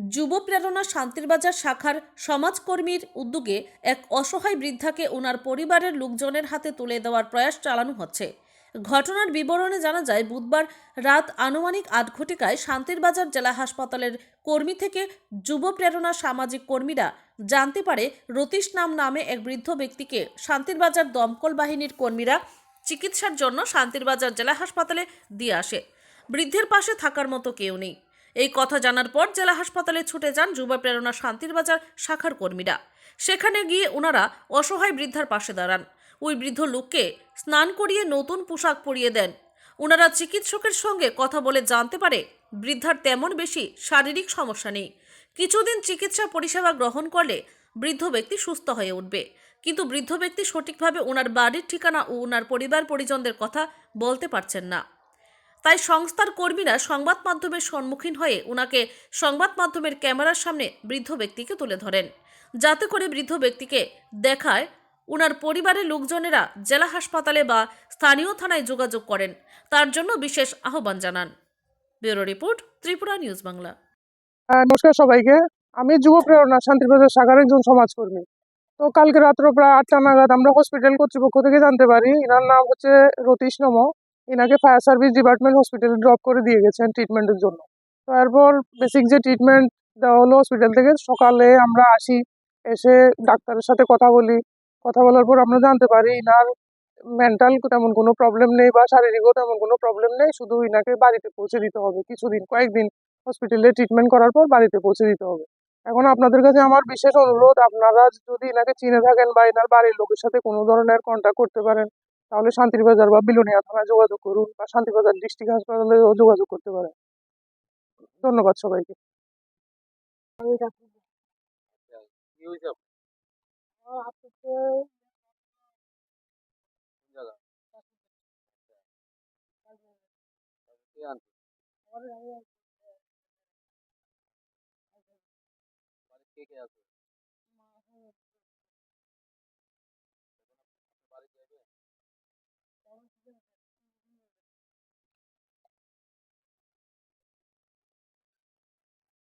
যুব প্রেরণা শান্তিরবাজার শাখার সমাজকর্মীর উদ্যোগে এক অসহায় বৃদ্ধাকে ওনার পরিবারের লোকজনের হাতে তুলে দেওয়ার প্রয়াস চালানো হচ্ছে। ঘটনার বিবরণে জানা যায়, বুধবার রাত আনুমানিক ৮ ঘটিকায় শান্তিরবাজার জেলা হাসপাতালের কর্মী থেকে যুব প্রেরণা সামাজিক কর্মীরা জানতে পারে রতীশ নামে এক বৃদ্ধ ব্যক্তিকে শান্তিরবাজার দমকল বাহিনীর কর্মীরা চিকিৎসার জন্য শান্তিরবাজার জেলা হাসপাতালে দিয়ে আসে। বৃদ্ধের পাশে থাকার মতো কেউ নেই। এই কথা জানার পর জেলা হাসপাতালে ছুটে যান যুব প্রেরণা শান্তিরবাজার শাখার কর্মীরা। সেখানে গিয়ে ওনারা অসহায় বৃদ্ধার পাশে দাঁড়ান। ওই বৃদ্ধ লোককে স্নান করিয়ে নতুন পোশাক পরিয়ে দেন। ওনারা চিকিৎসকের সঙ্গে কথা বলে জানতে পারে বৃদ্ধার তেমন বেশি শারীরিক সমস্যা নেই। কিছুদিন চিকিৎসা পরিষেবা গ্রহণ করলে বৃদ্ধ ব্যক্তি সুস্থ হয়ে উঠবে। কিন্তু বৃদ্ধ ব্যক্তি সঠিকভাবে ওনার বাড়ির ঠিকানা ও ওনার পরিবার পরিজনদের কথা বলতে পারছেন না। তাই সংস্থার কর্মীরা সংবাদ মাধ্যমের সম্মুখীন হয়ে ওনাকে সংবাদ মাধ্যমের ক্যামেরার সামনে বৃদ্ধ ব্যক্তিকে তুলে ধরেন, যাতে করে বৃদ্ধ ব্যক্তিকে দেখায় ওনার পরিবারের লোকজনেরা জেলা হাসপাতালে বা স্থানীয় থানায় যোগাযোগ করেন। তার জন্য বিশেষ আহ্বান জানান। Bureau report, Tripura news Bangla. নমস্কার সবাইকে। আমি যুব প্রেরণা শান্তিরবাজার শাখার একজন সমাজকর্মী। তো কালকে রাত্র প্রায় 8টা নাগাদ আমরা হসপিটাল কর্তৃপক্ষ থেকে জানতে পারি এনার নাম হচ্ছে রতীশ নম। এনাকে ফায়ার সার্ভিস ডিপার্টমেন্ট হসপিটালে ড্রপ করে দিয়ে গেছেন ট্রিটমেন্টের জন্য। তো এরপর বেসিক যে ট্রিটমেন্ট দেওয়া হলো হসপিটাল থেকে, সকালে আমরা আসি, এসে ডাক্তারের সাথে কথা বলি। কথা বলার পর আমরা জানতে পারি এনার মেন্টাল তেমন কোনো প্রবলেম নেই বা শারীরিকও তেমন কোনো প্রবলেম নেই, শুধু এনাকে বাড়িতে পৌঁছে দিতে হবে। কয়েকদিন হসপিটালে ট্রিটমেন্ট করার পর বাড়িতে পৌঁছে দিতে হবে। এখন আপনাদের কাছে আমার বিশেষ অনুরোধ, আপনারা যদি এনাকে চিনে থাকেন বা এনার বাড়ির লোকের সাথে কোনো ধরনের কন্ট্যাক্ট করতে পারেন, তাহলে শান্তিরবাজার বা বিলোনিয়া থানায় যোগাযোগ করুন বা শান্তিবাজার ডিস্ট্রিক্ট হাসপাতালেও যোগাযোগ করতে পারেন। ধন্যবাদ সবাইকে। কে কে আছে?